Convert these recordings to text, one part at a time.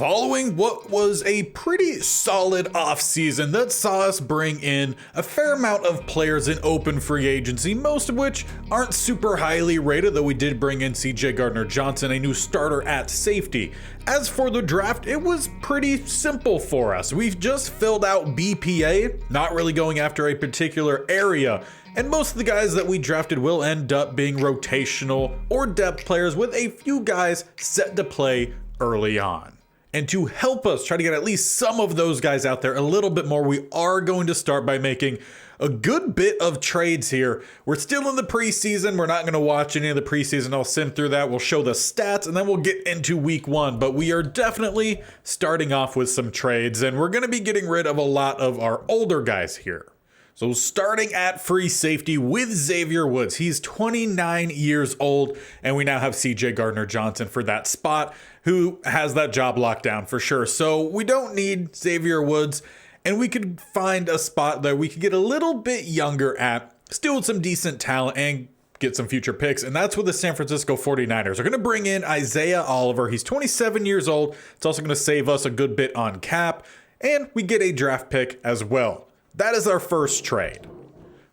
Following what was a pretty solid offseason that saw us bring in a fair amount of players in open free agency, most of which aren't super highly rated, though we did bring in CJ Gardner-Johnson, a new starter at safety. As for the draft, it was pretty simple for us. We've just filled out BPA, not really going after a particular area. And most of the guys that we drafted will end up being rotational or depth players with a few guys set to play early on. And to help us try to get at least some of those guys out there a little bit more, we are going to start by making a good bit of trades here. We're still in the preseason. We're not going to watch any of the preseason. I'll sim through that. We'll show the stats and then we'll get into week one. But we are definitely starting off with some trades and we're going to be getting rid of a lot of our older guys here. So starting at free safety with Xavier Woods. He's 29 years old, and we now have CJ Gardner-Johnson for that spot, who has that job locked down for sure. So we don't need Xavier Woods, and we could find a spot that we could get a little bit younger at, still with some decent talent, and get some future picks, and that's what the San Francisco 49ers are going to bring in Isaiah Oliver. He's 27 years old. It's also going to save us a good bit on cap, and we get a draft pick as well. That is our first trade.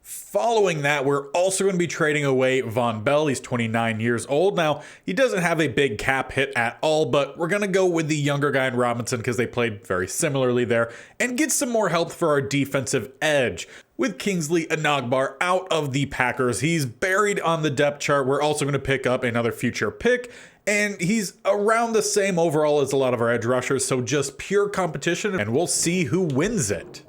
Following that, we're also going to be trading away Von Bell. He's 29 years old. Now, he doesn't have a big cap hit at all, but we're going to go with the younger guy in Robinson because they played very similarly there and get some more help for our defensive edge. With Kingsley Enagbare out of the Packers, he's buried on the depth chart. We're also going to pick up another future pick, and he's around the same overall as a lot of our edge rushers, so just pure competition, and we'll see who wins it.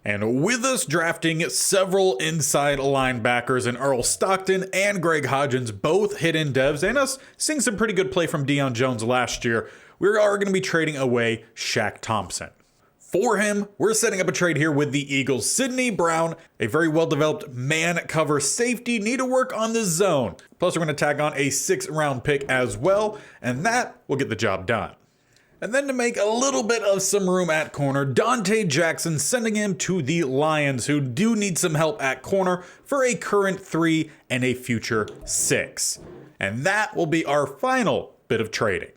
And with us drafting several inside linebackers in Earl Stockton and Greg Hodgins, both hidden devs, and us seeing some pretty good play from Deion Jones last year, we are going to be trading away Shaq Thompson. For him, we're setting up a trade here with the Eagles. Sidney Brown, a very well-developed man cover safety, need to work on the zone. Plus, we're going to tag on a 6th round pick as well, and that will get the job done. And then to make a little bit of some room at corner, Dante Jackson, sending him to the Lions, who do need some help at corner for a current 3 and a future 6. And that will be our final bit of trading.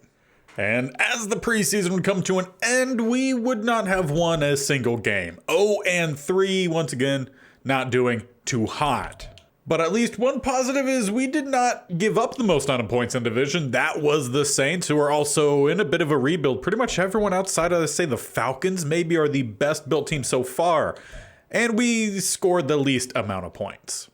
And as the preseason would come to an end, we would not have won a single game. 0-3, once again, not doing too hot. But at least one positive is we did not give up the most amount of points in division. That was the Saints, who are also in a bit of a rebuild. Pretty much everyone outside of, say, the Falcons maybe are the best built team so far. And we scored the least amount of points.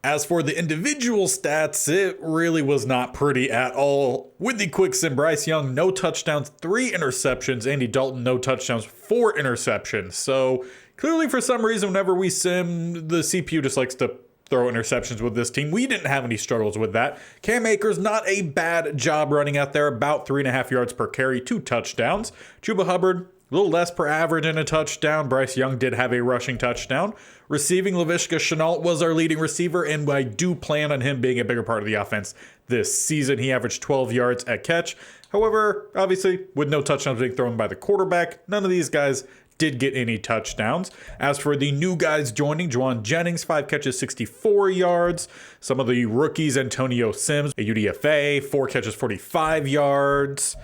As for the individual stats, it really was not pretty at all. With the quick sim, Bryce Young, no touchdowns, 3 interceptions. Andy Dalton, no touchdowns, 4 interceptions. So clearly for some reason, whenever we sim, the CPU just likes to throw interceptions with this team. We didn't have any struggles with that. Cam Akers, not a bad job running out there, about 3.5 yards per carry, 2 touchdowns. Chuba Hubbard, a little less per average and a touchdown. Bryce Young did have a rushing touchdown. Receiving, Laviska Shenault was our leading receiver, and I do plan on him being a bigger part of the offense this season. He averaged 12 yards a catch. However, obviously, with no touchdowns being thrown by the quarterback, none of these guys did get any touchdowns. As for the new guys joining, Juwan Jennings, 5 catches, 64 yards. Some of the rookies, Antonio Sims, a UDFA, 4 catches, 45 yards.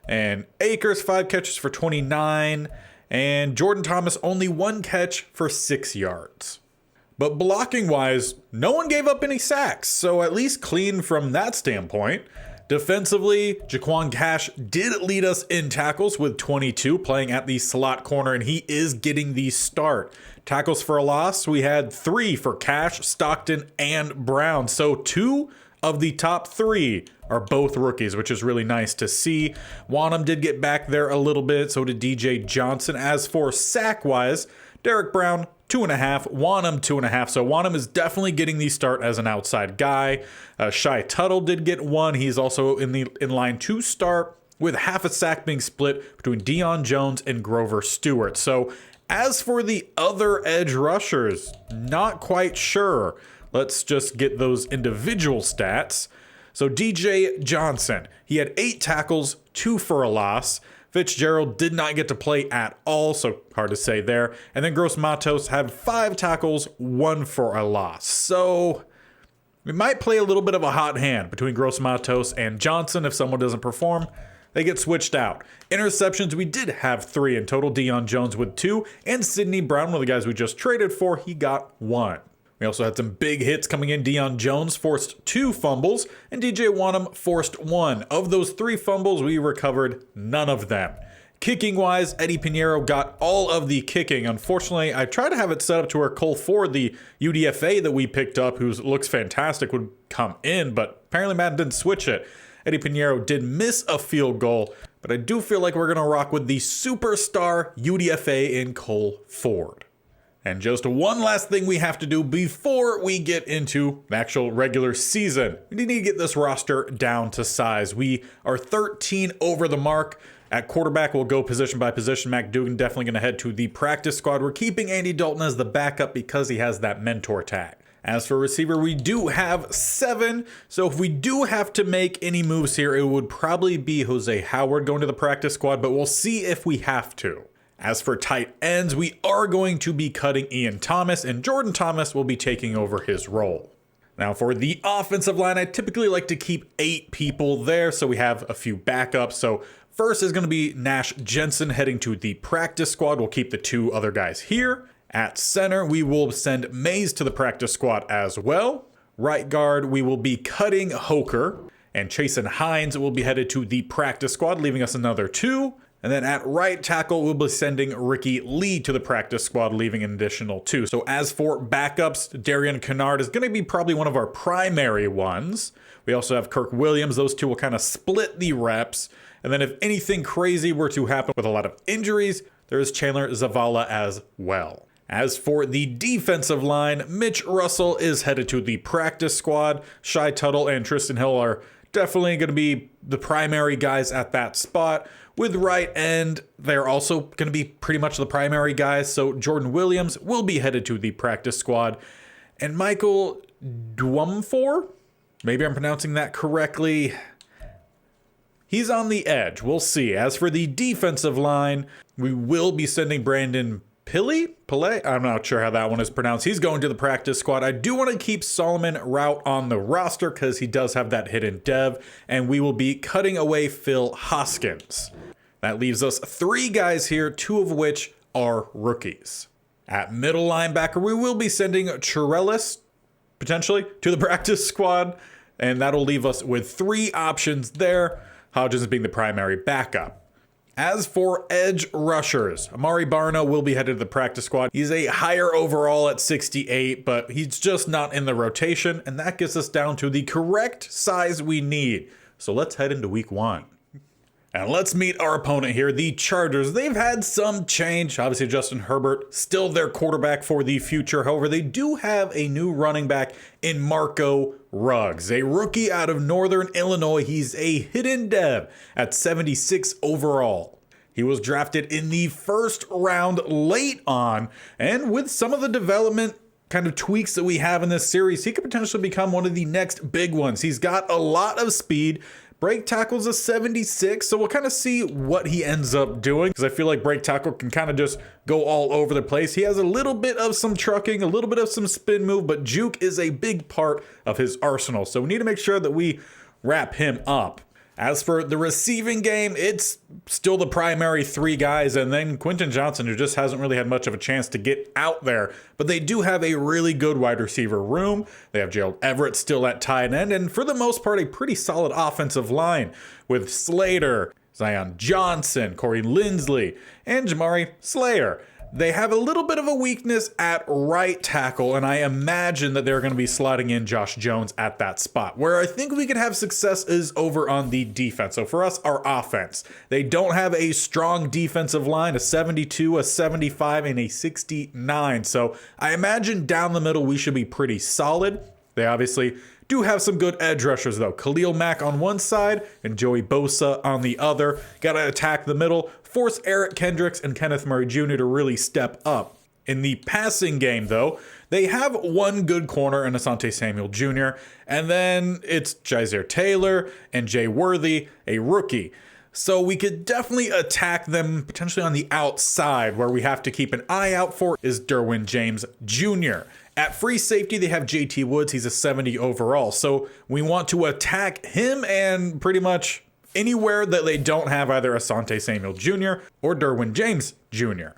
And Akers, 5 catches for 29. And Jordan Thomas, only 1 catch for 6 yards. But blocking-wise, no one gave up any sacks, so at least clean from that standpoint. Defensively, Jaquan Cash did lead us in tackles with 22, playing at the slot corner, and he is getting the start. Tackles for a loss, we had 3 for Cash, Stockton, and Brown. So 2 of the top 3 are both rookies, which is really nice to see. Wanham did get back there a little bit, so did DJ Johnson. As for sack-wise, Derek Brown, 2.5, Wanham 2.5. So Wanham is definitely getting the start as an outside guy. Shai Tuttle did get 1. He's also in line to start, with half a sack being split between Deion Jones and Grover Stewart. So as for the other edge rushers, not quite sure. Let's just get those individual stats. So DJ Johnson, he had 8 tackles, 2 for a loss. Fitzgerald did not get to play at all, so hard to say there. And then Gross Matos had 5 tackles, 1 for a loss. So we might play a little bit of a hot hand between Gross Matos and Johnson if someone doesn't perform. they get switched out. Interceptions, we did have 3 in total. Deion Jones with 2, and Sidney Brown, one of the guys we just traded for, he got 1. We also had some big hits coming in. Deion Jones forced 2 fumbles, and DJ Wanham forced 1. Of those 3 fumbles, we recovered none of them. Kicking-wise, Eddie Pinheiro got all of the kicking. Unfortunately, I tried to have it set up to where Cole Ford, the UDFA that we picked up, who looks fantastic, would come in, but apparently Madden didn't switch it. Eddie Pinheiro did miss a field goal, but I do feel like we're going to rock with the superstar UDFA in Cole Ford. And just one last thing we have to do before we get into the actual regular season. We need to get this roster down to size. We are 13 over the mark. At quarterback, we'll go position by position. Mac Dugan definitely going to head to the practice squad. We're keeping Andy Dalton as the backup because he has that mentor tag. As for receiver, we do have 7. So if we do have to make any moves here, it would probably be Jose Howard going to the practice squad, but we'll see if we have to. As for tight ends, we are going to be cutting Ian Thomas, and Jordan Thomas will be taking over his role. Now for the offensive line, I typically like to keep 8 people there, so we have a few backups. So first is going to be Nash Jensen heading to the practice squad. We'll keep the 2 other guys here. At center, we will send Mays to the practice squad as well. Right guard, we will be cutting Hoker, and Chasen Hines will be headed to the practice squad, leaving us another 2. And then at right tackle, we'll be sending Ricky Lee to the practice squad, leaving an additional 2. So as for backups, Darian Kennard is going to be probably one of our primary ones. We also have Kirk Williams. Those 2 will kind of split the reps. And then if anything crazy were to happen with a lot of injuries, there is Chandler Zavala as well. As for the defensive line, Mitch Russell is headed to the practice squad. Shai Tuttle and Tristan Hill are definitely going to be the primary guys at that spot. With right end, they're also going to be pretty much the primary guys. So Jordan Williams will be headed to the practice squad. And Michael Dwumfor, maybe I'm pronouncing that correctly, he's on the edge. We'll see. As for the defensive line, we will be sending Brandon Pillay? I'm not sure how that one is pronounced. He's going to the practice squad. I do want to keep Solomon Rout on the roster because he does have that hidden dev, and we will be cutting away Phil Hoskins. That leaves us 3 guys here, 2 of which are rookies. At middle linebacker, we will be sending Chirelis, potentially, to the practice squad, and that'll leave us with 3 options there, Hodgins being the primary backup. As for edge rushers, Amari Barno will be headed to the practice squad. He's a higher overall at 68, but he's just not in the rotation, and that gets us down to the correct size we need. So let's head into week 1. And let's meet our opponent here, the Chargers. They've had some change. Obviously, Justin Herbert, still their quarterback for the future. However, they do have a new running back in Marco Ruggs, a rookie out of Northern Illinois. He's a hidden dev at 76 overall. He was drafted in the first round late on, and with some of the development kind of tweaks that we have in this series, he could potentially become one of the next big ones. He's got a lot of speed. Break tackle's a 76, so we'll kind of see what he ends up doing, because I feel like break tackle can kind of just go all over the place. He has a little bit of some trucking, a little bit of some spin move, but juke is a big part of his arsenal, so we need to make sure that we wrap him up. As for the receiving game, it's still the primary 3 guys, and then Quentin Johnson, who just hasn't really had much of a chance to get out there. But they do have a really good wide receiver room. They have Gerald Everett still at tight end, and for the most part, a pretty solid offensive line with Slater, Zion Johnson, Corey Lindsley, and Jamari Slayer. They have a little bit of a weakness at right tackle, and I imagine that they're going to be slotting in Josh Jones at that spot. Where I think we could have success is over on the defense. So for us, our offense. They don't have a strong defensive line, a 72, a 75, and a 69. So I imagine down the middle, we should be pretty solid. They obviously do have some good edge rushers, though. Khalil Mack on one side and Joey Bosa on the other. Got to attack the middle, force Eric Kendricks and Kenneth Murray Jr. to really step up. In the passing game, though, they have one good corner in Asante Samuel Jr., and then it's Jazier Taylor and Jay Worthy, a rookie. So we could definitely attack them potentially on the outside. Where we have to keep an eye out for is Derwin James Jr. At free safety, they have JT Woods. He's a 70 overall. So we want to attack him and pretty much anywhere that they don't have either Asante Samuel Jr. or Derwin James Jr.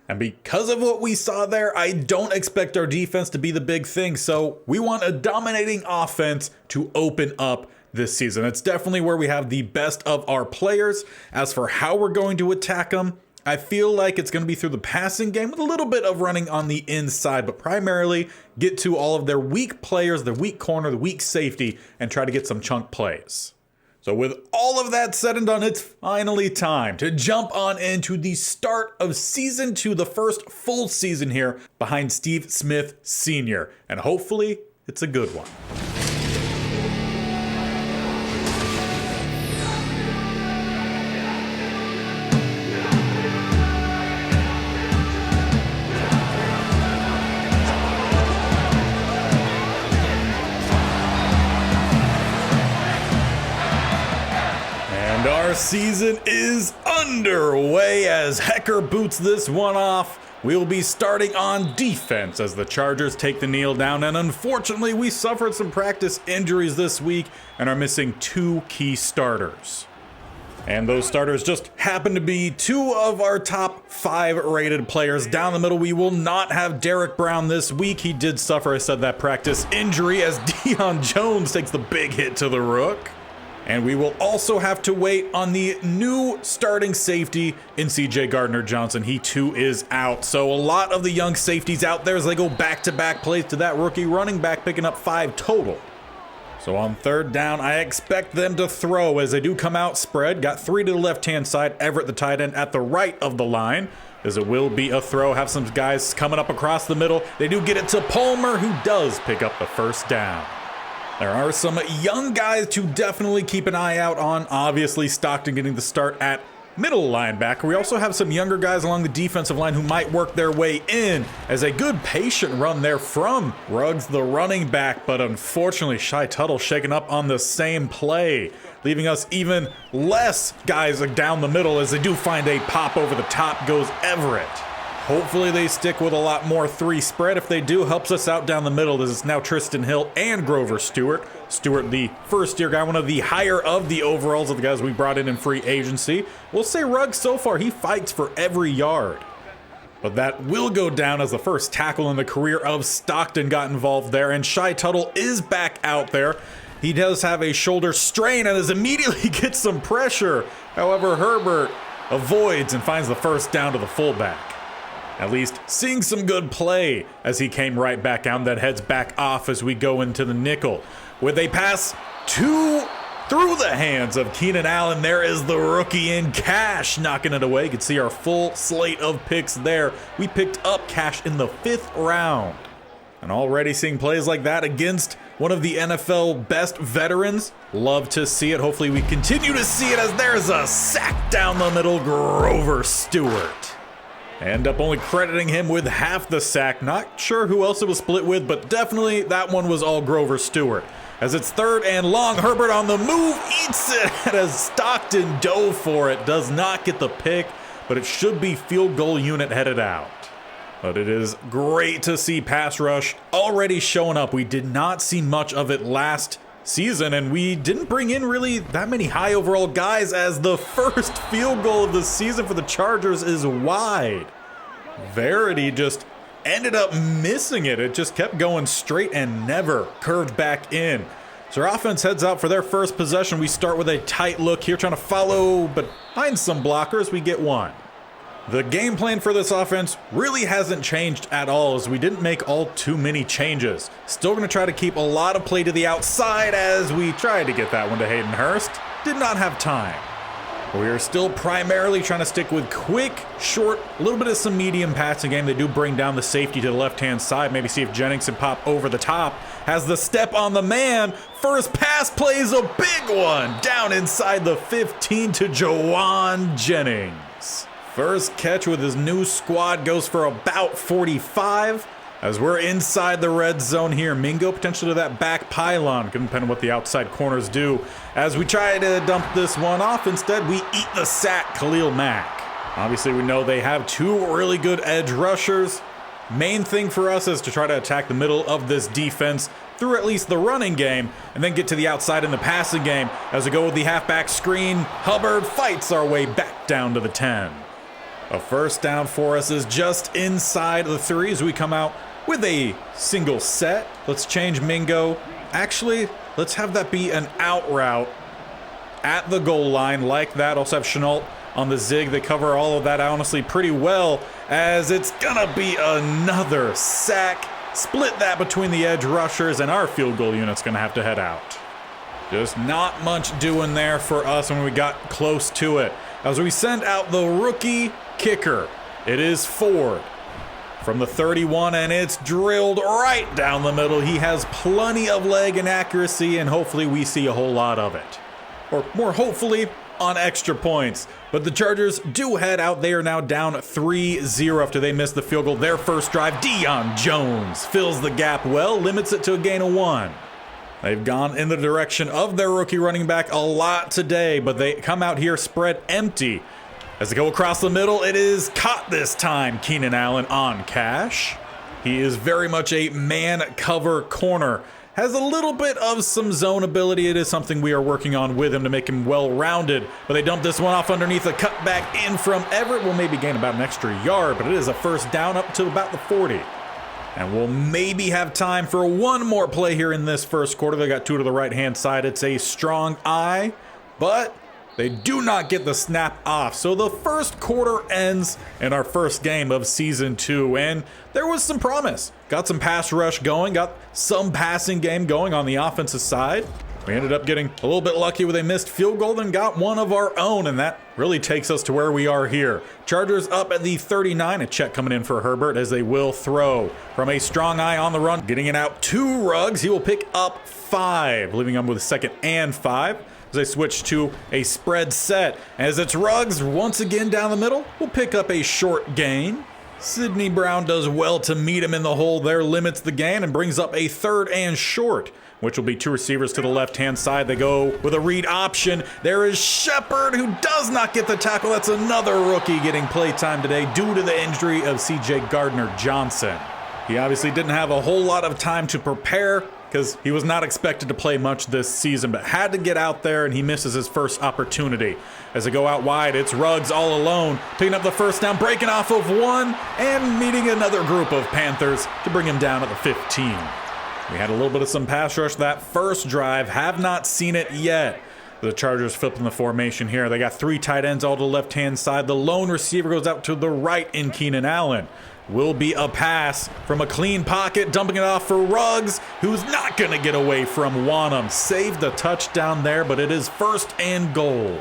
And because of what we saw there, I don't expect our defense to be the big thing. So we want a dominating offense to open up this season. It's definitely where we have the best of our players. As for how we're going to attack them, I feel like it's going to be through the passing game with a little bit of running on the inside, but primarily get to all of their weak players, their weak corner, the weak safety, and try to get some chunk plays. So with all of that said and done, it's finally time to jump on into the start of season 2, the first full season here behind Steve Smith Sr. And hopefully it's a good one. Our season is underway as Hecker boots this one off. We'll be starting on defense as the Chargers take the kneel down, and unfortunately we suffered some practice injuries this week and are missing 2 key starters. And those starters just happen to be 2 of our top 5 rated players. Down the middle, we will not have Derek Brown this week. He did suffer, I said, that practice injury as Deion Jones takes the big hit to the rook. And we will also have to wait on the new starting safety in CJ Gardner-Johnson. He too is out. So a lot of the young safeties out there as they go back-to-back plays to that rookie running back, picking up 5 total. So on third down, I expect them to throw as they do come out spread. Got 3 to the left-hand side, Everett the tight end at the right of the line. As it will be a throw, have some guys coming up across the middle. They do get it to Palmer, who does pick up the first down. There are some young guys to definitely keep an eye out on. Obviously, Stockton getting the start at middle linebacker. We also have some younger guys along the defensive line who might work their way in as a good patient run there from Ruggs, the running back. But unfortunately, Shy Tuttle shaken up on the same play, leaving us even less guys down the middle as they do find a pop over the top goes Everett. Hopefully they stick with a lot more 3 spread. If they do, helps us out down the middle. This is now Tristan Hill and Grover Stewart. Stewart, the first-year guy, one of the higher of the overalls of the guys we brought in free agency. We'll say Ruggs so far, he fights for every yard. But that will go down as the first tackle in the career of Stockton got involved there. And Shy Tuttle is back out there. He does have a shoulder strain and immediately gets some pressure. However, Herbert avoids and finds the first down to the fullback. At least seeing some good play as he came right back out, then heads back off as we go into the nickel. With a pass through the hands of Keenan Allen, there is the rookie in Cash knocking it away. You can see our full slate of picks there. We picked up Cash in the 5th round. And already seeing plays like that against one of the NFL best veterans. Love to see it. Hopefully we continue to see it as there's a sack down the middle, Grover Stewart. End up only crediting him with half the sack. Not sure who else it was split with, but definitely that one was all Grover Stewart. As it's 3rd and long, Herbert on the move, eats it as Stockton dove for it. Does not get the pick, but it should be field goal unit headed out. But it is great to see pass rush already showing up. We did not see much of it last season, and we didn't bring in really that many high overall guys as the first field goal of the season for the Chargers is wide. Verity just ended up missing it. It just kept going straight and never curved back in. So our offense heads out for their first possession. We start with a tight look here, trying to follow behind some blockers. We get one. The game plan for this offense really hasn't changed at all as we didn't make all too many changes. Still going to try to keep a lot of play to the outside as we tried to get that one to Hayden Hurst. Did not have time. We are still primarily trying to stick with quick, short, a little bit of some medium passing game. They do bring down the safety to the left-hand side. Maybe see if Jennings can pop over the top. Has the step on the man. First pass plays a big one. Down inside the 15 to Jawan Jennings. First catch with his new squad goes for about 45. As we're inside the red zone here, Mingo potentially to that back pylon. Can depend on what the outside corners do. As we try to dump this one off, instead we eat the sack, Khalil Mack. Obviously we know they have 2 really good edge rushers. Main thing for us is to try to attack the middle of this defense through at least the running game, and then get to the outside in the passing game. As we go with the halfback screen, Hubbard fights our way back down to the 10. A first down for us is just inside the 3 as we come out with a single set. Let's change Mingo. Actually, let's have that be an out route at the goal line like that. Also have Chenault on the zig. They cover all of that honestly pretty well, as it's gonna be another sack. Split that between the edge rushers, and our field goal unit's gonna have to head out. Just not much doing there for us when we got close to it. As we send out the rookie kicker, it is Ford from the 31, and it's drilled right down the middle. He has plenty of leg and accuracy, and hopefully we see a whole lot of it. Or more hopefully, on extra points. But the Chargers do head out. They are now down 3-0 after they missed the field goal. Their first drive, Deion Jones fills the gap well, limits it to a gain of 1. They've gone in the direction of their rookie running back a lot today, but they come out here spread empty. As they go across the middle, it is caught this time. Keenan Allen on cash. He is very much a man cover corner. Has a little bit of some zone ability. It is something we are working on with him to make him well-rounded. But they dump this one off underneath, a cut back in from Everett. Will maybe gain about an extra yard, but it is a first down up to about the 40. And we'll maybe have time for one more play here in this first quarter. They got 2 to the right-hand side. It's a strong eye, but they do not get the snap off. So the first quarter ends in our first game of season 2, and there was some promise. Got some pass rush going, got some passing game going on the offensive side. We ended up getting a little bit lucky with a missed field goal, then got one of our own, and that really takes us to where we are here. Chargers up at the 39, a check coming in for Herbert as they will throw. From a strong eye on the run, getting it out to Ruggs. He will pick up 5, leaving him with 2nd and 5. As they switch to a spread set. As it's Ruggs once again down the middle, we'll pick up a short gain. Sidney Brown does well to meet him in the hole there, limits the gain, and brings up a 3rd and short, which will be 2 receivers to the left-hand side. They go with a read option. There is Shepard, who does not get the tackle. That's another rookie getting playtime today due to the injury of C.J. Gardner-Johnson. He obviously didn't have a whole lot of time to prepare because he was not expected to play much this season, but had to get out there, and he misses his first opportunity. As they go out wide, it's Ruggs all alone, picking up the first down, breaking off of one, and meeting another group of Panthers to bring him down at the 15. We had a little bit of some pass rush that first drive, have not seen it yet. The Chargers flipping the formation here. They got 3 tight ends all to the left-hand side. The lone receiver goes out to the right in Keenan Allen. Will be a pass from a clean pocket, dumping it off for Ruggs, who's not going to get away from Wanham. Saved the touchdown there, but it is 1st and goal.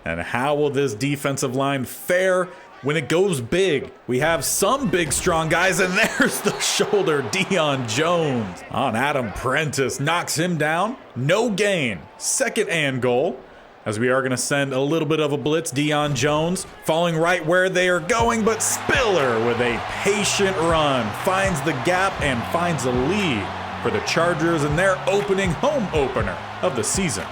And how will this defensive line fare when it goes big? We have some big, strong guys, and there's the shoulder, Deion Jones on Adam Prentice. Knocks him down. No gain. 2nd and goal. As we are going to send a little bit of a blitz. Deion Jones falling right where they are going, but Spiller with a patient run finds the gap and finds a lead for the Chargers in their opening home opener of the season.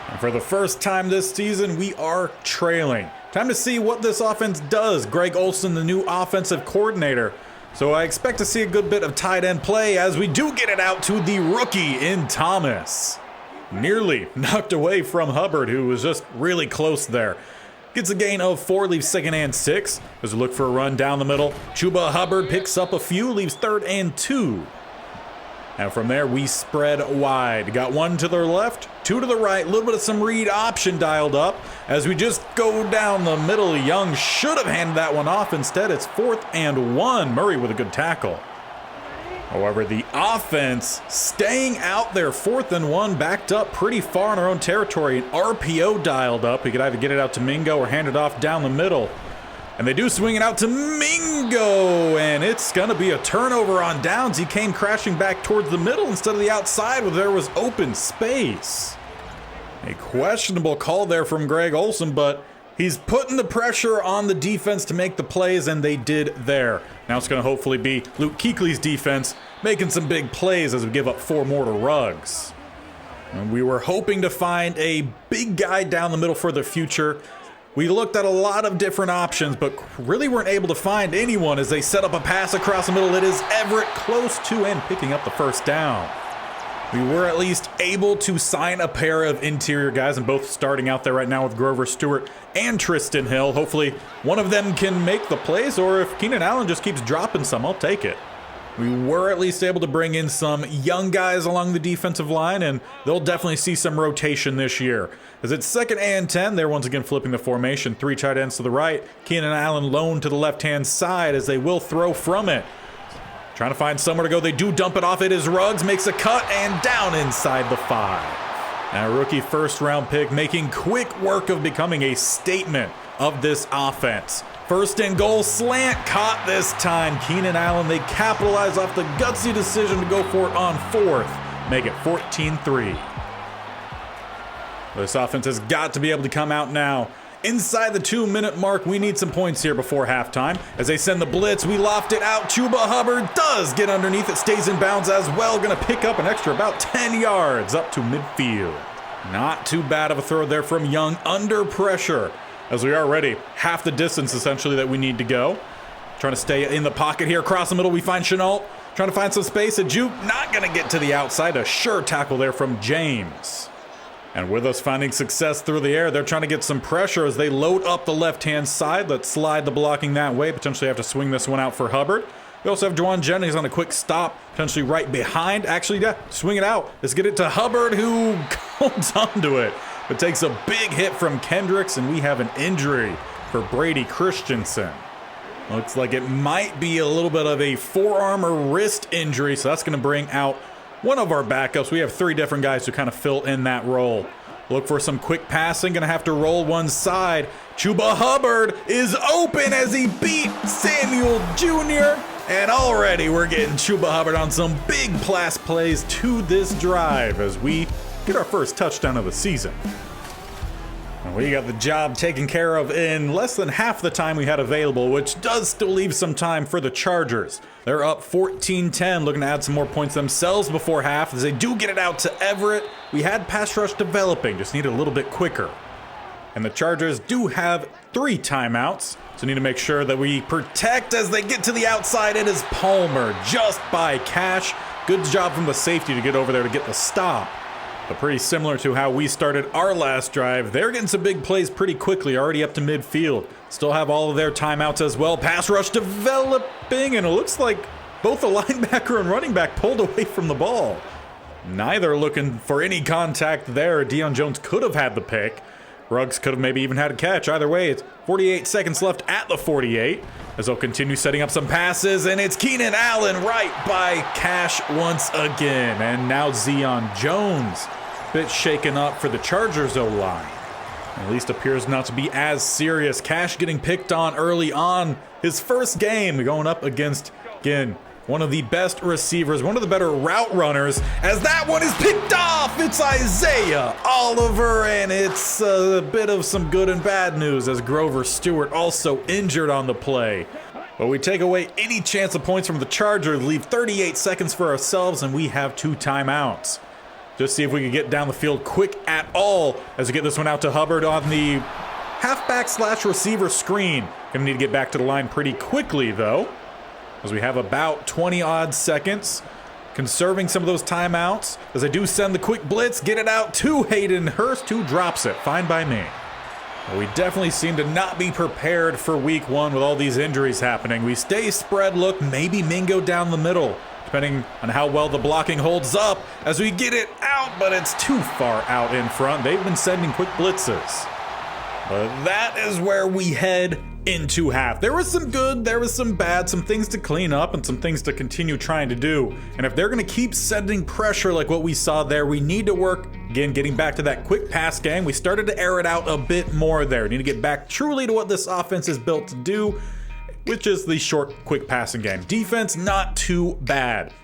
And for the first time this season, we are trailing. Time to see what this offense does. Greg Olsen, the new offensive coordinator. So I expect to see a good bit of tight end play as we do get it out to the rookie in Thomas. Nearly knocked away from Hubbard, who was just really close there. Gets a gain of 4, leaves 2nd and 6. As we look for a run down the middle, Chuba Hubbard picks up a few, leaves 3rd and 2. And from there, we spread wide. Got 1 to the left, 2 to the right, a little bit of some read option dialed up. As we just go down the middle, Young should have handed that one off. Instead, it's 4th and 1. Murray with a good tackle. However, the offense staying out there, 4th and 1, backed up pretty far in our own territory. An RPO dialed up. We could either get it out to Mingo or hand it off down the middle. And they do swing it out to Mingo, and it's going to be a turnover on downs. He came crashing back towards the middle instead of the outside where there was open space. A questionable call there from Greg Olsen, but he's putting the pressure on the defense to make the plays, and they did there. Now it's going to hopefully be Luke Keukley's defense making some big plays as we give up 4 more to Ruggs. And we were hoping to find a big guy down the middle for the future. We looked at a lot of different options, but really weren't able to find anyone as they set up a pass across the middle. It is Everett close to and picking up the first down. We were at least able to sign a pair of interior guys, and both starting out there right now with Grover Stewart and Tristan Hill. Hopefully one of them can make the plays, or if Keenan Allen just keeps dropping some, I'll take it. We were at least able to bring in some young guys along the defensive line, and they'll definitely see some rotation this year. As it's 2nd and 10, they're once again flipping the formation. 3 tight ends to the right, Keenan Allen lone to the left-hand side as they will throw from it. Trying to find somewhere to go. They do dump it off. It is Ruggs, makes a cut, and down inside the 5. Now, rookie first-round pick making quick work of becoming a statement of this offense. 1st and goal, slant caught this time. Keenan Allen, they capitalize off the gutsy decision to go for it on 4th. Make it 14-3. This offense has got to be able to come out now. Inside the 2-minute mark, we need some points here before halftime. As they send the blitz, we loft it out. Chuba Hubbard does get underneath. It stays in bounds as well. Going to pick up an extra about 10 yards up to midfield. Not too bad of a throw there from Young under pressure, as we are already half the distance essentially that we need to go. Trying to stay in the pocket here. Across the middle, we find Chenault. Trying to find some space. A juke, not going to get to the outside. A sure tackle there from James. And with us finding success through the air, they're trying to get some pressure as they load up the left-hand side. Let's slide the blocking that way. Potentially have to swing this one out for Hubbard. We also have Juwan Jennings on a quick stop, potentially right behind. Actually, yeah, swing it out. Let's get it to Hubbard, who holds onto it, but takes a big hit from Kendricks, and we have an injury for Brady Christensen. Looks like it might be a little bit of a forearm or wrist injury, so that's going to bring out one of our backups. We have 3 different guys who kind of fill in that role. Look for some quick passing. Going to have to roll one side. Chuba Hubbard is open as he beat Samuel Jr. And already we're getting Chuba Hubbard on some big pass plays to this drive as we get our first touchdown of the season. And we got the job taken care of in less than half the time we had available, which does still leave some time for the Chargers. They're up 14-10, looking to add some more points themselves before half as they do get it out to Everett. We had pass rush developing, just need it a little bit quicker. And the Chargers do have 3 timeouts, so need to make sure that we protect as they get to the outside. It is Palmer just by Cash. Good job from the safety to get over there to get the stop. But pretty similar to how we started our last drive, they're getting some big plays pretty quickly, already up to midfield. Still have all of their timeouts as well. Pass rush developing, and it looks like both the linebacker and running back pulled away from the ball. Neither looking for any contact there. Deion Jones could have had the pick. Ruggs could have maybe even had a catch. Either way, it's 48 seconds left at the 48 as they'll continue setting up some passes, and it's Keenan Allen right by Cash once again. And now Deion Jones, bit shaken up for the Chargers O-line. At least appears not to be as serious. Cash getting picked on early on. His first game going up against, again, one of the best receivers, one of the better route runners, as that one is picked off. It's Isaiah Oliver, and it's a bit of some good and bad news as Grover Stewart also injured on the play. But we take away any chance of points from the Chargers, leave 38 seconds for ourselves, and we have 2 timeouts. Just see if we can get down the field quick at all as we get this one out to Hubbard on the halfback / receiver screen. Gonna need to get back to the line pretty quickly though, as we have about 20 odd seconds, conserving some of those timeouts as I do send the quick blitz, get it out to Hayden Hurst, who drops it. Fine by me. Well, we definitely seem to not be prepared for week 1 with all these injuries happening. We stay spread look, maybe Mingo down the middle, depending on how well the blocking holds up as we get it out, but it's too far out in front. They've been sending quick blitzes. But that is where we head into half. There was some good, there was some bad, some things to clean up and some things to continue trying to do. And if they're going to keep sending pressure like what we saw there, we need to work, again, getting back to that quick pass game. We started to air it out a bit more there. Need to get back truly to what this offense is built to do, which is the short, quick passing game. Defense, not too bad.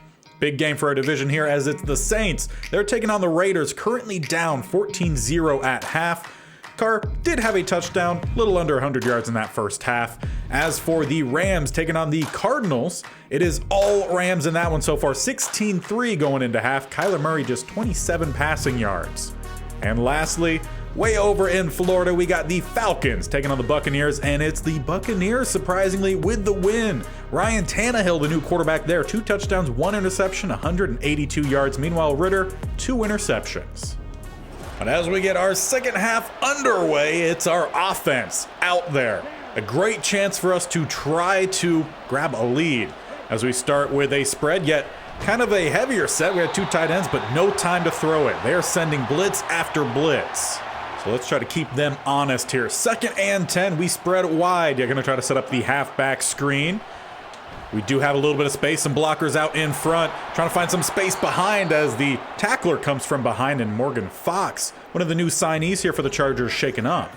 Big game for our division here as it's the Saints. They're taking on the Raiders, currently down 14-0 at half. Carr did have a touchdown, a little under 100 yards in that first half. As for the Rams taking on the Cardinals, it is all Rams in that one so far. 16-3 going into half. Kyler Murray just 27 passing yards. And lastly, Way over in Florida, we got the Falcons taking on the Buccaneers, and it's the Buccaneers, surprisingly, with the win. Ryan Tannehill, the new quarterback there, 2 touchdowns, 1 interception, 182 yards. Meanwhile, Ritter, 2 interceptions. But as we get our second half underway, it's our offense out there. A great chance for us to try to grab a lead as we start with a spread, yet kind of a heavier set. We had 2 tight ends, but no time to throw it. They are sending blitz after blitz. So let's try to keep them honest here. 2nd and 10, we spread wide. You're going to try to set up the halfback screen. We do have a little bit of space, some blockers out in front. Trying to find some space behind as the tackler comes from behind, and Morgan Fox, one of the new signees here for the Chargers, shaken up.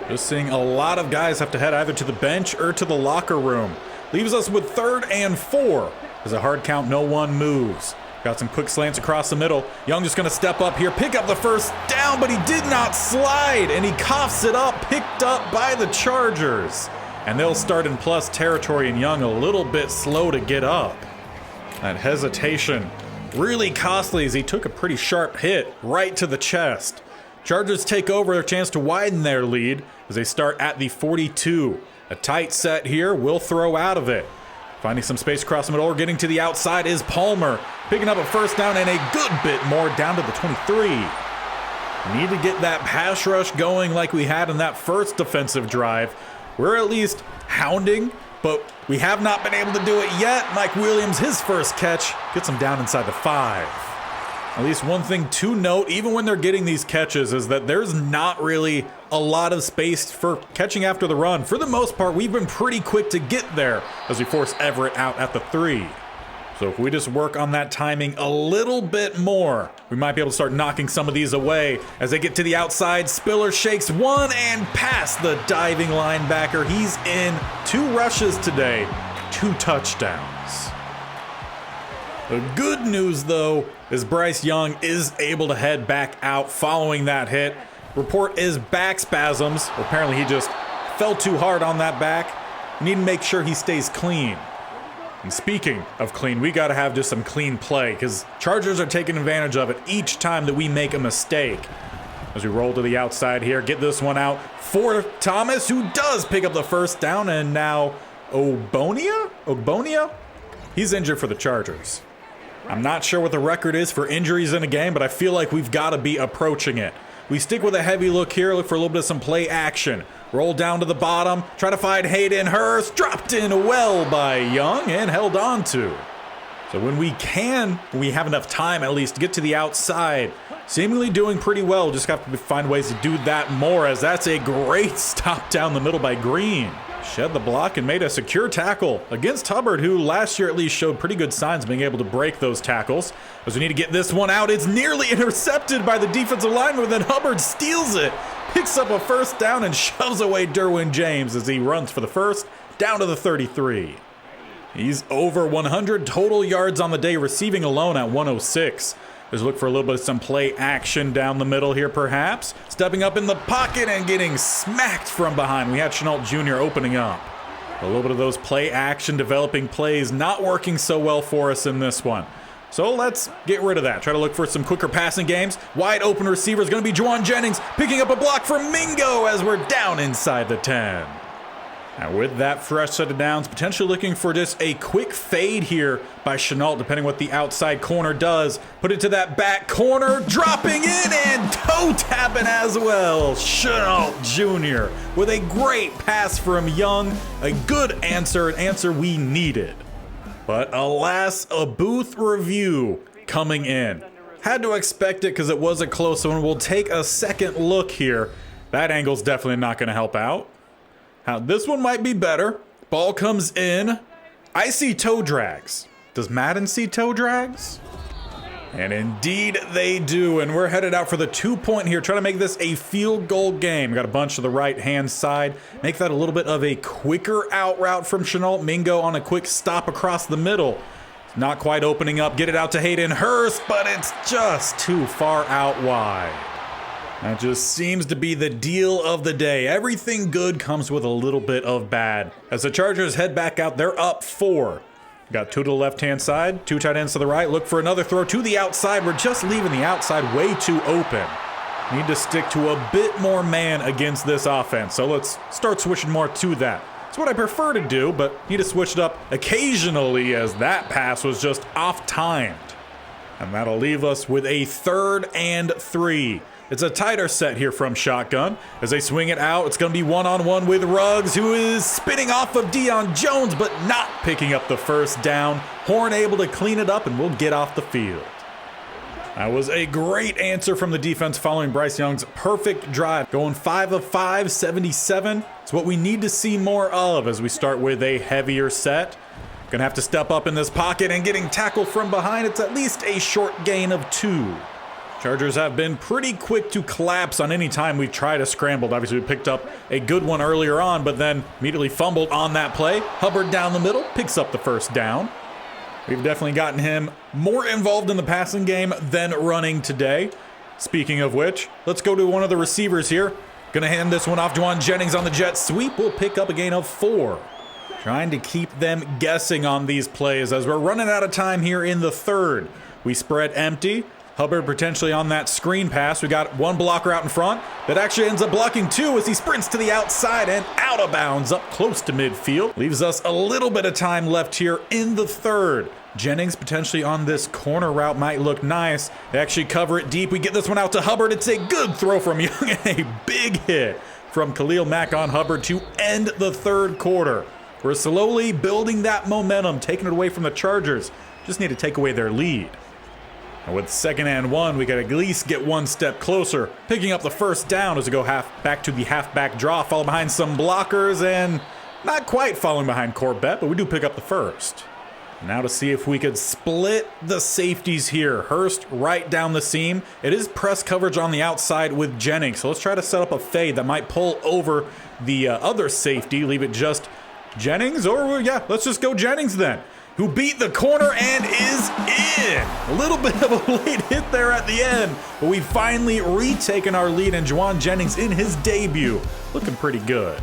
Just seeing a lot of guys have to head either to the bench or to the locker room. Leaves us with 3rd and 4. There's a hard count, no one moves. Got some quick slants across the middle. Young just going to step up here, pick up the first down, but he did not slide, and he coughs it up, picked up by the Chargers. And they'll start in plus territory, and Young a little bit slow to get up. That hesitation really costly as he took a pretty sharp hit right to the chest. Chargers take over, their chance to widen their lead as they start at the 42. A tight set here, will throw out of it. Finding some space across the middle, or getting to the outside is Palmer. Picking up a first down and a good bit more down to the 23. Need to get that pass rush going like we had in that first defensive drive. We're at least hounding, but we have not been able to do it yet. Mike Williams, his first catch, gets him down inside the 5. At least one thing to note, even when they're getting these catches, is that there's not really a lot of space for catching after the run. For the most part, we've been pretty quick to get there as we force Everett out at the 3. So if we just work on that timing a little bit more, we might be able to start knocking some of these away. As they get to the outside, Spiller shakes one and past the diving linebacker. He's in 2 rushes today, 2 touchdowns. The good news, though, is Bryce Young is able to head back out following that hit. Report is back spasms. Apparently he just fell too hard on that back. We need to make sure he stays clean. And speaking of clean, we got to have just some clean play because Chargers are taking advantage of it each time that we make a mistake. As we roll to the outside here, get this one out for Thomas, who does pick up the first down, and now Ogbonia? He's injured for the Chargers. I'm not sure what the record is for injuries in a game, but I feel like we've got to be approaching it. We stick with a heavy look here, look for a little bit of some play action. Roll down to the bottom, try to find Hayden Hurst, dropped in well by Young and held on to. So when we have enough time at least to get to the outside, seemingly doing pretty well. Just have to find ways to do that more, as that's a great stop down the middle by Green. Shed the block and made a secure tackle against Hubbard, who last year at least showed pretty good signs of being able to break those tackles. As we need to get this one out, it's nearly intercepted by the defensive lineman, but then Hubbard steals it, picks up a first down, and shoves away Derwin James as he runs for the first down to the 33. He's over 100 total yards on the day, receiving alone at 106. Let's look for a little bit of some play action down the middle here, perhaps. Stepping up in the pocket and getting smacked from behind. We had Chenault Jr. opening up. A little bit of those play action, developing plays, not working so well for us in this one. So let's get rid of that. Try to look for some quicker passing games. Wide open receiver is going to be Juwan Jennings, picking up a block from Mingo as we're down inside the 10. Now with that fresh set of downs, potentially looking for just a quick fade here by Chenault, depending what the outside corner does. Put it to that back corner, dropping in and toe tapping as well. Chenault Jr. with a great pass from Young. A good answer, an answer we needed. But alas, a booth review coming in. Had to expect it because it was a close one. We'll take a second look here. That angle's definitely not going to help out. Now, this one might be better. Ball comes in. I see toe drags. Does Madden see toe drags? And indeed they do. And we're headed out for the 2-point here. Trying to make this a field goal game. Got a bunch to the right-hand side. Make that a little bit of a quicker out route from Chenault. Mingo on a quick stop across the middle. Not quite opening up. Get it out to Hayden Hurst, but it's just too far out wide. That just seems to be the deal of the day. Everything good comes with a little bit of bad. As the Chargers head back out, they're up 4. Got 2 to the left-hand side, 2 tight ends to the right. Look for another throw to the outside. We're just leaving the outside way too open. Need to stick to a bit more man against this offense. So let's start switching more to that. It's what I prefer to do, but need to switch it up occasionally as that pass was just off-timed. And that'll leave us with a 3rd and 3. It's a tighter set here from shotgun. As they swing it out, it's going to be one-on-one with Ruggs, who is spinning off of Deion Jones, but not picking up the first down. Horn able to clean it up, and we'll get off the field. That was a great answer from the defense following Bryce Young's perfect drive. Going 5 of 5, 77. It's what we need to see more of as we start with a heavier set. Gonna have to step up in this pocket, and getting tackled from behind, it's at least a short gain of 2. Chargers have been pretty quick to collapse on any time we've tried a scrambled. Obviously, we picked up a good one earlier on, but then immediately fumbled on that play. Hubbard down the middle, picks up the first down. We've definitely gotten him more involved in the passing game than running today. Speaking of which, let's go to one of the receivers here. Gonna hand this one off to Jauan Jennings on the jet sweep. We'll pick up a gain of 4. Trying to keep them guessing on these plays as we're running out of time here in the 3rd. We spread empty. Hubbard potentially on that screen pass. We got one blocker out in front that actually ends up blocking 2 as he sprints to the outside and out of bounds up close to midfield. Leaves us a little bit of time left here in the 3rd. Jennings potentially on this corner route might look nice. They actually cover it deep. We get this one out to Hubbard. It's a good throw from Young and a big hit from Khalil Mack on Hubbard to end the 3rd quarter. We're slowly building that momentum, taking it away from the Chargers. Just need to take away their lead. And with 2nd and 1, we got to at least get one step closer. Picking up the first down as we go back to the halfback draw, follow behind some blockers, and not quite following behind Corbett, but we do pick up the first. Now to see if we could split the safeties here. Hurst right down the seam. It is press coverage on the outside with Jennings, so let's try to set up a fade that might pull over the other safety, leave it just Jennings, or yeah, let's just go Jennings then, who beat the corner and is in. A little bit of a late hit there at the end, but we've finally retaken our lead, and Jauan Jennings in his debut looking pretty good.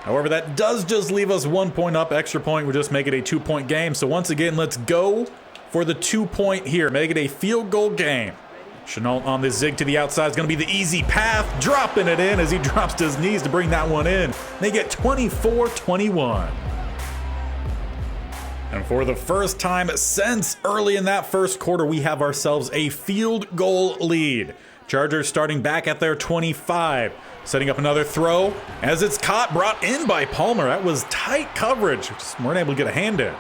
However, that does just leave us 1 point up. Extra point would just make it a 2-point game. So once again, let's go for the 2-point here. Make it a field goal game. Chenault on this zig to the outside is going to be the easy path. Dropping it in as he drops to his knees to bring that one in. They get 24-21. And for the first time since early in that 1st quarter, we have ourselves a field goal lead. Chargers starting back at their 25. Setting up another throw as it's caught, brought in by Palmer. That was tight coverage. Just weren't able to get a hand in.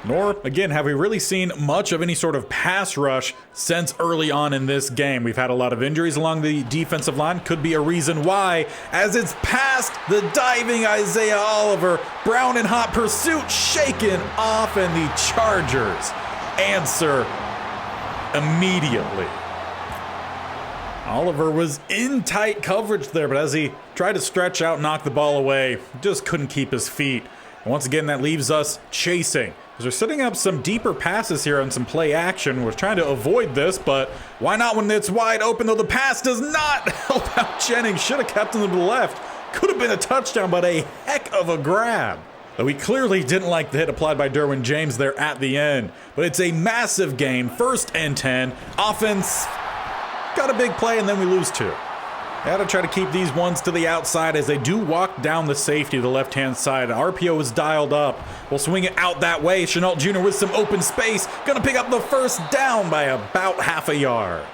Nor, again, have we really seen much of any sort of pass rush since early on in this game. We've had a lot of injuries along the defensive line. Could be a reason why, as it's past the diving Isaiah Oliver. Brown in hot pursuit, shaken off, and the Chargers answer immediately. Oliver was in tight coverage there, but as he tried to stretch out, knock the ball away, just couldn't keep his feet. And once again, that leaves us chasing. As we're setting up some deeper passes here on some play action. We're trying to avoid this, but why not when it's wide open, though the pass does not help out Jennings. Should have kept him to the left. Could have been a touchdown, but a heck of a grab. Though he clearly didn't like the hit applied by Derwin James there at the end. But it's a massive game, 1st and 10. Offense got a big play, and then we lose 2. Got to try to keep these ones to the outside as they do walk down the safety to the left-hand side. RPO is dialed up. We'll swing it out that way. Chenault Jr. with some open space. Gonna pick up the first down by about half a yard.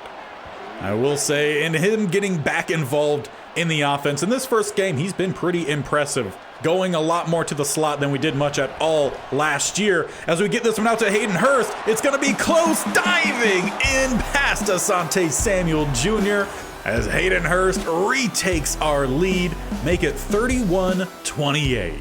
I will say, in him getting back involved in the offense, in this first game, he's been pretty impressive. Going a lot more to the slot than we did much at all last year. As we get this one out to Hayden Hurst, it's going to be close, diving in past Asante Samuel Jr. as Hayden Hurst retakes our lead, make it 31-28.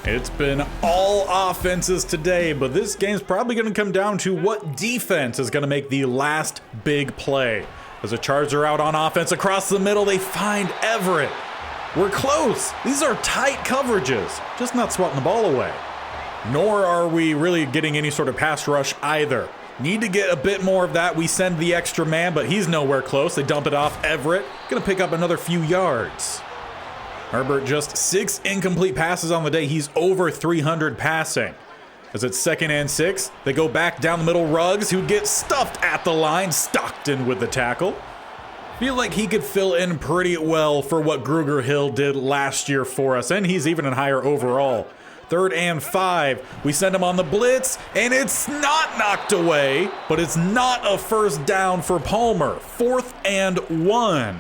It's been all offenses today, but this game's probably going to come down to what defense is going to make the last big play. As the Chargers are out on offense across the middle, they find Everett. We're close. These are tight coverages, just not swatting the ball away. Nor are we really getting any sort of pass rush either. Need to get a bit more of that. We send the extra man, but he's nowhere close. They dump it off Everett. Gonna pick up another few yards. Herbert just 6 incomplete passes on the day. He's over 300 passing. As it's 2nd and 6, they go back down the middle. Ruggs, who gets stuffed at the line. Stockton with the tackle. Feel like he could fill in pretty well for what Gruger Hill did last year for us, and he's even in higher overall. 3rd and 5, we send him on the blitz, and it's not knocked away, but it's not a first down for Palmer. 4th and 1.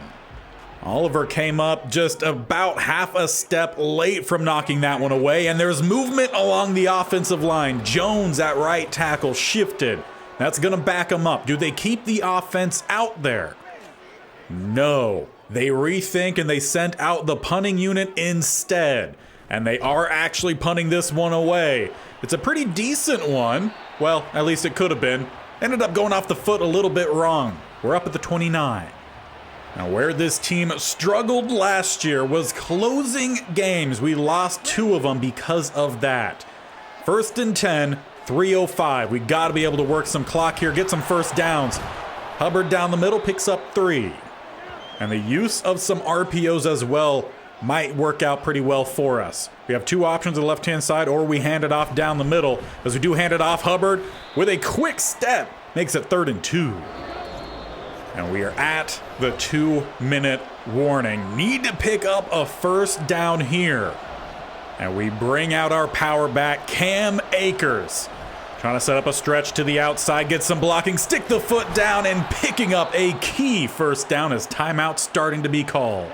Oliver came up just about half a step late from knocking that one away, and there's movement along the offensive line. Jones at right tackle shifted. That's going to back him up. Do they keep the offense out there? No. They rethink and they sent out the punting unit instead. And they are actually punting this one away. It's a pretty decent one. Well, at least it could have been. Ended up going off the foot a little bit wrong. We're up at the 29. Now, where this team struggled last year was closing games. We lost 2 of them because of that. 1st and 10, 3:05. We got to be able to work some clock here, get some first downs. Hubbard down the middle picks up 3. And the use of some RPOs as well might work out pretty well for us. We have 2 options on the left-hand side, or we hand it off down the middle. As we do hand it off, Hubbard, with a quick step, makes it 3rd and 2. And we are at the 2-minute warning. Need to pick up a first down here. And we bring out our power back, Cam Akers. Trying to set up a stretch to the outside, get some blocking, stick the foot down, and picking up a key first down as timeout starting to be called.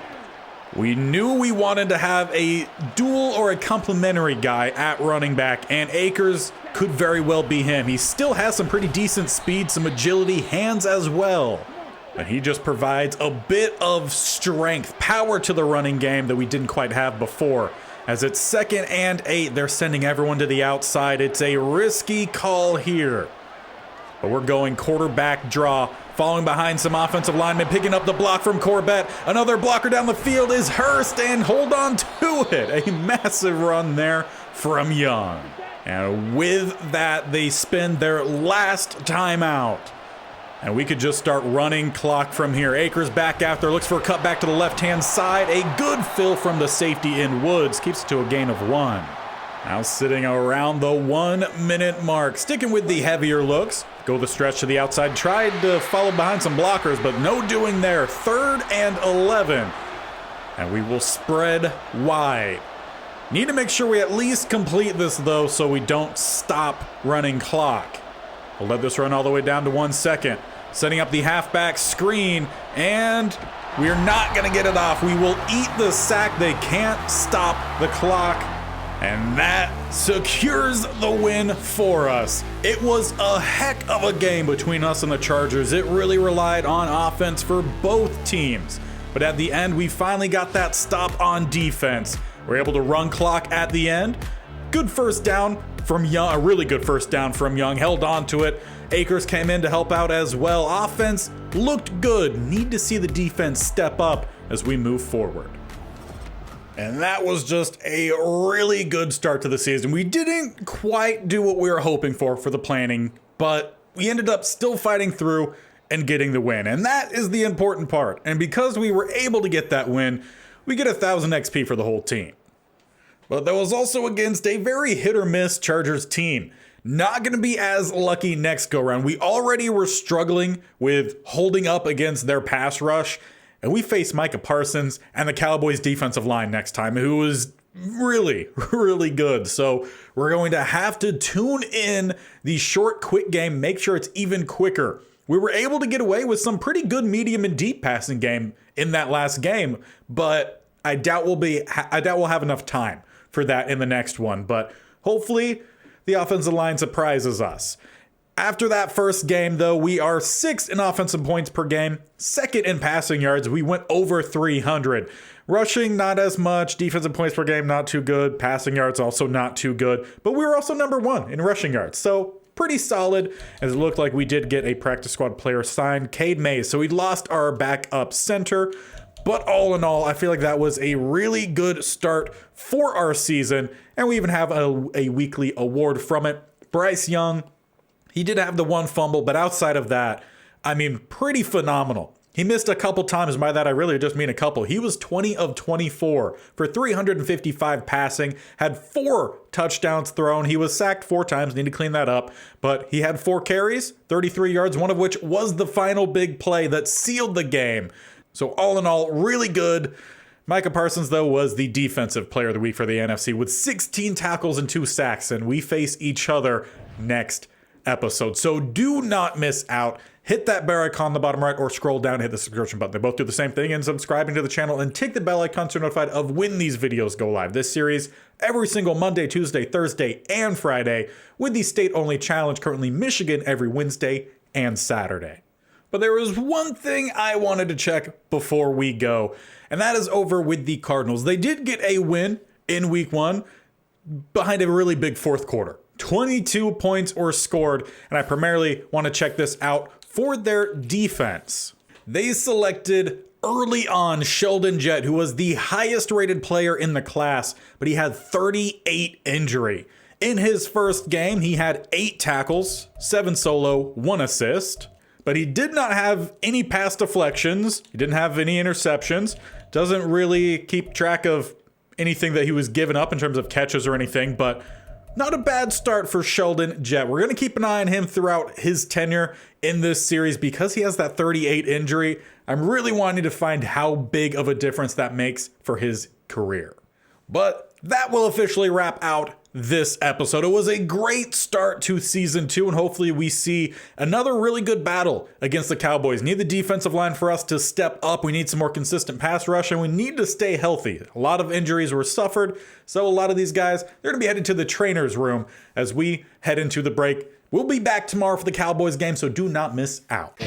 We knew we wanted to have a dual or a complementary guy at running back, and Akers could very well be him. He still has some pretty decent speed, some agility, hands as well. And he just provides a bit of strength, power to the running game that we didn't quite have before. As it's 2nd and 8, they're sending everyone to the outside. It's a risky call here. But we're going quarterback draw, following behind some offensive linemen, picking up the block from Corbett. Another blocker down the field is Hurst, and hold on to it. A massive run there from Young. And with that, they spend their last timeout. And we could just start running clock from here. Akers back after, looks for a cut back to the left-hand side. A good fill from the safety in Woods, keeps it to a gain of 1. Now sitting around the 1-minute mark. Sticking with the heavier looks. Go the stretch to the outside. Tried to follow behind some blockers, but no doing there. 3rd and 11. And we will spread wide. Need to make sure we at least complete this, though, so we don't stop running clock. We'll let this run all the way down to 1 second. Setting up the halfback screen, and we're not going to get it off. We will eat the sack. They can't stop the clock, and that secures the win for us. It was a heck of a game between us and the Chargers. It really relied on offense for both teams, but at the end, we finally got that stop on defense. We're able to run clock at the end. Good first down from Young, a really good first down from Young, held on to it. Akers came in to help out as well. Offense looked good. Need to see the defense step up as we move forward. And that was just a really good start to the season. We didn't quite do what we were hoping for the planning, but we ended up still fighting through and getting the win. And that is the important part. And because we were able to get that win, we get 1,000 XP for the whole team. But that was also against a very hit or miss Chargers team. Not going to be as lucky next go round. We already were struggling with holding up against their pass rush, and we face Micah Parsons and the Cowboys defensive line next time, who was really, really good. So we're going to have to tune in the short, quick game, make sure it's even quicker. We were able to get away with some pretty good medium and deep passing game in that last game, but I doubt we'll have enough time for that in the next one. But hopefully the offensive line surprises us. After that first game, though, we are 6th in offensive points per game, 2nd in passing yards. We went over 300. Rushing, not as much. Defensive points per game, not too good. Passing yards, also not too good. But we were also number 1 in rushing yards. So pretty solid, as it looked like we did get a practice squad player signed, Cade Mays. So we lost our backup center. But all in all, I feel like that was a really good start for our season, and we even have a weekly award from it. Bryce Young, he did have the 1 fumble, but outside of that, I mean, pretty phenomenal. He missed a couple times. By that, I really just mean a couple. He was 20 of 24 for 355 passing, had 4 touchdowns thrown. He was sacked 4 times, need to clean that up, but he had 4 carries, 33 yards, one of which was the final big play that sealed the game. So all in all, really good. Micah Parsons, though, was the defensive player of the week for the NFC with 16 tackles and 2 sacks, and we face each other next episode. So do not miss out. Hit that bell icon on the bottom right or scroll down and hit the subscription button. They both do the same thing, and subscribing to the channel and tick the bell icon so you're notified of when these videos go live. This series every single Monday, Tuesday, Thursday, and Friday, with the state-only challenge currently Michigan every Wednesday and Saturday. But there was one thing I wanted to check before we go, and that is over with the Cardinals. They did get a win in week 1 behind a really big fourth quarter. 22 points were scored, and I primarily want to check this out for their defense. They selected early on Sheldon Jett, who was the highest rated player in the class, but he had 38 injury. In his first game, he had 8 tackles, 7 solo, 1 assist, but he did not have any pass deflections. He didn't have any interceptions. Doesn't really keep track of anything that he was giving up in terms of catches or anything, but not a bad start for Sheldon Jett. We're going to keep an eye on him throughout his tenure in this series because he has that 38 injury. I'm really wanting to find how big of a difference that makes for his career. But that will officially wrap out this episode. It was a great start to season 2, and hopefully we see another really good battle against the Cowboys. Need the defensive line for us to step up. We need some more consistent pass rush, and we need to stay healthy. A lot of injuries were suffered, so a lot of these guys, they're going to be headed to the trainer's room as we head into the break. We'll be back tomorrow for the Cowboys game, so do not miss out.